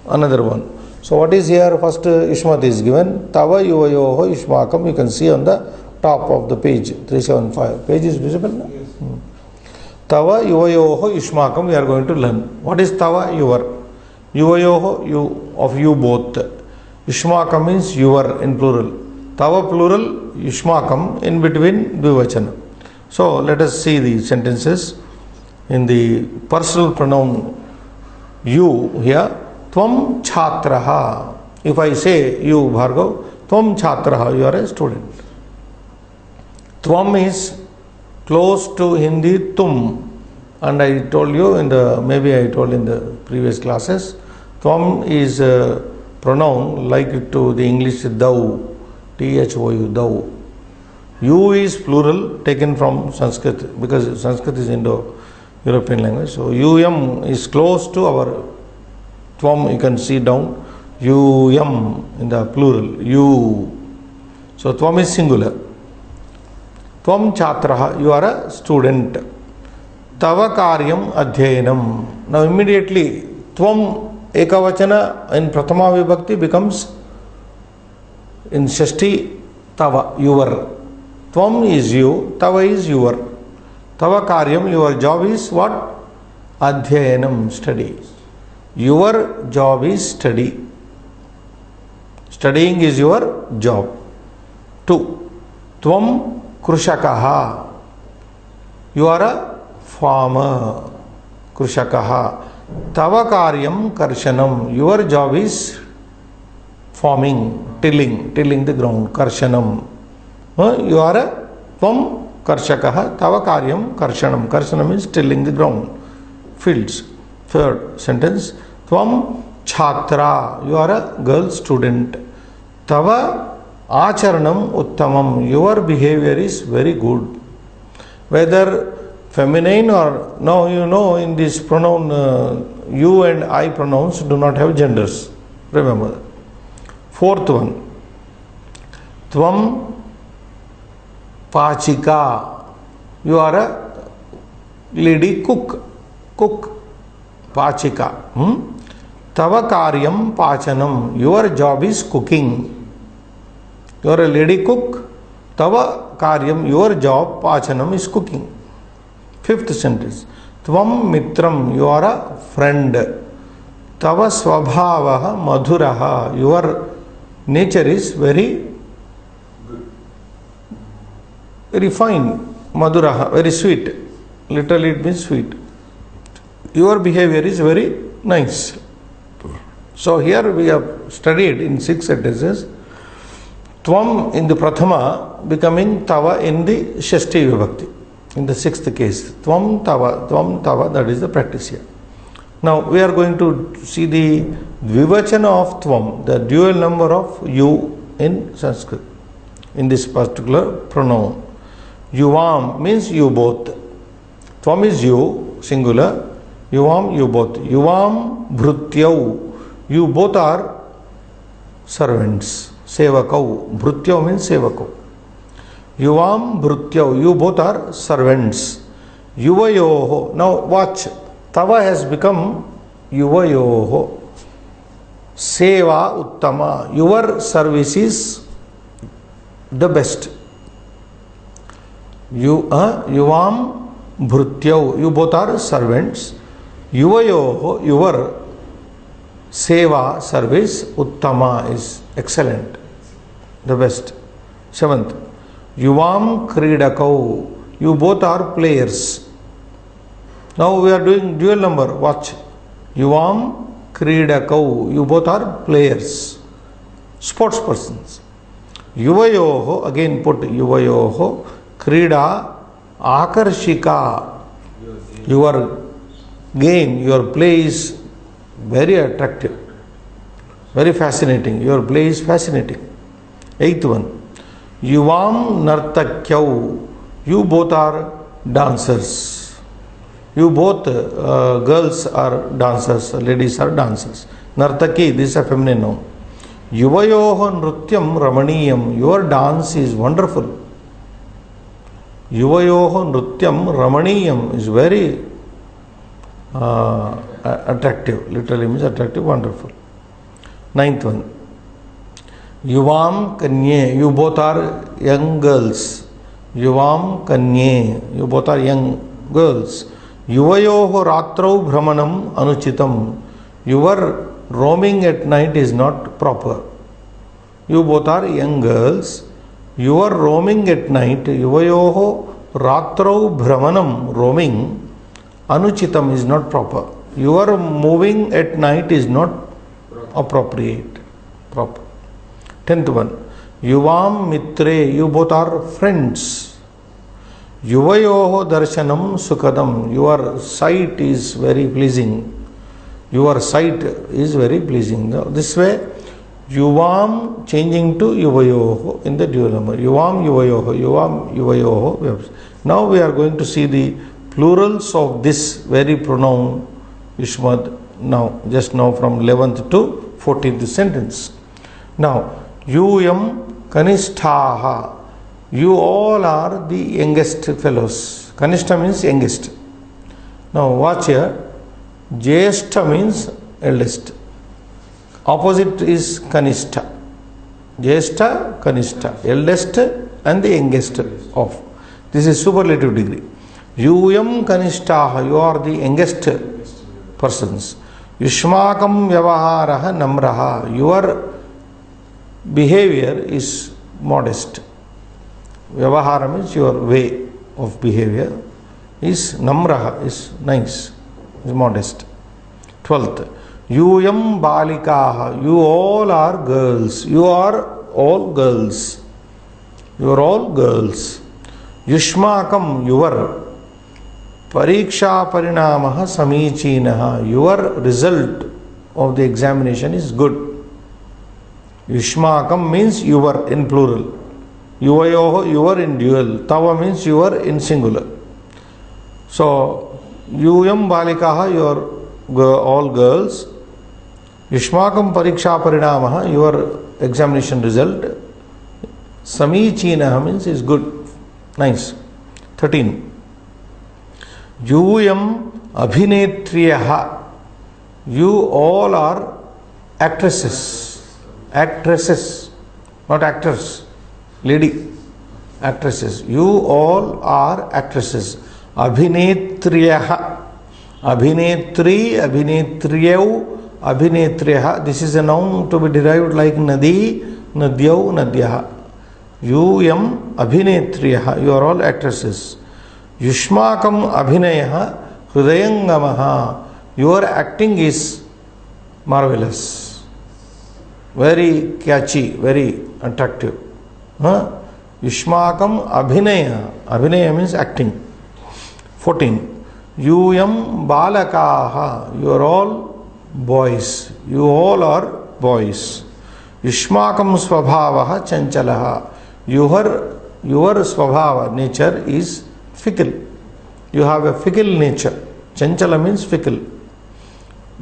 another one. So what is here? First ishmad is given. Tava yuvayoho ishmakam. You can see on the top of the page 375. Page is visible now? Yes. Tava yuvayoho ishmakam. We are going to learn. What is tava? Your. Yuvayoho, you, of you both. Ishmakam means your in plural. Tava plural, ishmakam in between dvivachana. So let us see the sentences in the personal pronoun you here. Tvam chhatraha. If I say you, Bhargav, tvam chhatraha, you are a student. Tvam is close to Hindi tum. And I told you in the, maybe I told in the previous classes, tvam is a pronoun like to the English thou, thou, thou. You is plural taken from Sanskrit, because Sanskrit is Indo-European language. So yum is close to our tvam, you can see down, yum in the plural, you. So tvam is singular. Tvam chatraha, you are a student. Tava karyam adhyayanam. Now immediately, tvam ekavachana in prathama vibhakti becomes in shashti tava, your. Tvam is you, tava is your. Tava karyam, your job is what? Adhyayanam, study. Your job is study. Studying is your job. 2. Tvam krushakaha. You are a farmer. Krushakaha. Tava karyam karshanam. Your job is farming, tilling the ground. Karshanam. You are a tvam karshakaha. Tava karyam karshanam. Karshanam is tilling the ground. Fields. Third sentence. Tvam chhatra. You are a girl student. Tava acharanam uttamam. Your behavior is very good. Whether feminine or, no, you know, in this pronoun, you and I pronouns do not have genders. Remember that. 4th one. Tvam pachika. You are a lady cook. Cook. Pachika. Tava karyam pachanam. Your job is cooking. You are a lady cook. Tava karyam, your job, pachanam is cooking. 5th sentence. Tvam mitram. You are a friend. Tava swabhavaha madhuraha. Your nature is very fine. Madhuraha, very sweet. Literally it means sweet. Your behavior is very nice. So here we have studied in 6 sentences. Tvam in the prathama becoming tava in the shashti vibhakti. in the sixth case. Tvam tava, that is the practice here. Now we are going to see the Dvivachana of Tvam, the dual number of you in Sanskrit, in this particular pronoun. Yuvam means you both. Tvam is you, singular. Yuvam, you both. Yuvam bhrutyau, you both are servants. Sevakau, bhrutyau means sevakau. Yuvam bhrutyau, you both are servants. Yuvayoho, now watch, tava has become yuvayoho. Seva uttama, your service is the best. Yuvam bhrutyau, you both are servants. Yuvayoho, your seva, service, uttama is excellent, the best. Seventh, yuvam kridakau, you both are players. Now we are doing dual number, watch. Yuvam kridakau, you both are players, sports persons. Yuvayoho, again put yuvayoho, krida akarshika, your game, your play is very attractive, very fascinating, your play is fascinating. Eighth one, yuvam nartakyau, you both are dancers. You both girls are dancers, ladies are dancers. Nartaki, this is a feminine noun. Yuvayoho nrutyam ramaniyam, your dance is wonderful. Yuvayoho nrutyam ramaniyam is very attractive, literally means attractive, wonderful. Ninth one, yuvam kanye, you both are young girls. Yuvam kanye, you both are young girls. Yuvayoho ratrau brahmanam anuchitam, your roaming at night is not proper. You both are young girls. Your roaming at night, yuvayoho ratrau brahmanam, roaming, anuchitam is not proper. Your moving at night is not appropriate, proper. Tenth one, yuvam mitre, you both are friends. Yuvayoho darshanam sukadam, your sight is very pleasing. Your sight is very pleasing. Now, this way, yuvam changing to yuvayoho in the dual number. Yuvam yuvayoho, yuvam yuvayoho. Now we are going to see the plurals of this very pronoun Yushmad now, just now from 11th to 14th sentence. Now, yuyam kanisthaha, you all are the youngest fellows. Kanishta means youngest. Now watch here. Jyeshtha means eldest. Opposite is Kanishta. Jyeshtha, Kanishta. Eldest and the youngest of. This is superlative degree. Yuyam Kanishtaha, you are the youngest persons. Yushmakam Vyavaharaha Namraha, your behavior is modest. Vyavahara means your way of behavior is namraha, is nice, is modest. 12th, yuyam balikaha, you all are girls. You are all girls. You are all girls. Yushmakam, your pariksha parinamaha samichinaha, your result of the examination is good. Yushmakam means your in plural. Yuvayoho, you are in dual. Tava means you are in singular. So, yuyam balikaha, you are all girls. Yushmakam pariksha parinamaha, your examination result. Samichinaha means is good, nice. 13. Yuyam abhinetriyaha, you all are actresses. Actresses, not actors. Lady, actresses. You all are actresses. Abhinetriyaha. Abhinetri, abhinetriyau, abhinetriyaha. This is a noun to be derived like nadi, nadyau, nadyaha. Yuyam abhinetriyaha. You are all actresses. Yushmakam abhinayaha hrudayangamaha. Your acting is marvelous. Very catchy, very attractive. Yushmakam abhinaya. Abhinaya means acting. 14. Yuyam balakaha. You are all boys. You all are boys. Yushmakam svabhavaha chanchalaha. Your svabhava, nature, is fickle. You have a fickle nature. Chanchala means fickle.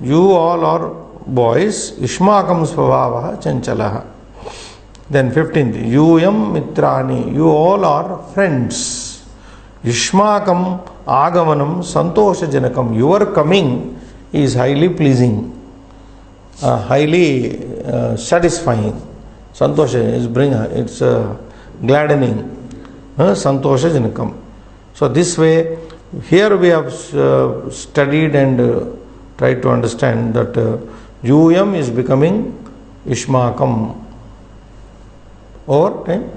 You all are boys. Yushmakam svabhavaha chanchalaha. Then 15th. Yuyam mitrani. You all are friends. Yushmakam agamanam santosha janakam. Your coming is highly pleasing, highly satisfying. Santosha is it's gladdening. Santosha janakam. So this way, here we have studied and tried to understand that Yuyam is becoming Ishmakam. Over time.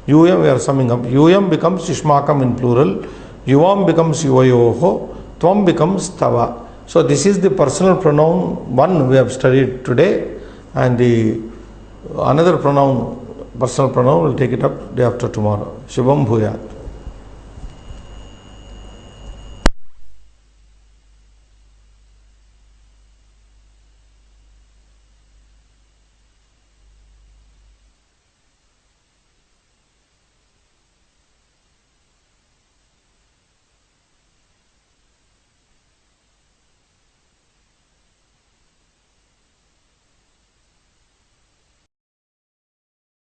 Yuyam, we are summing up. Yuyam becomes Ishmakam in plural. Yuvam becomes Yuvayoho. Tvam becomes Tava. So this is the personal pronoun one we have studied today, and the another pronoun, personal pronoun, we'll take it up day after tomorrow. Shubham Bhuyat.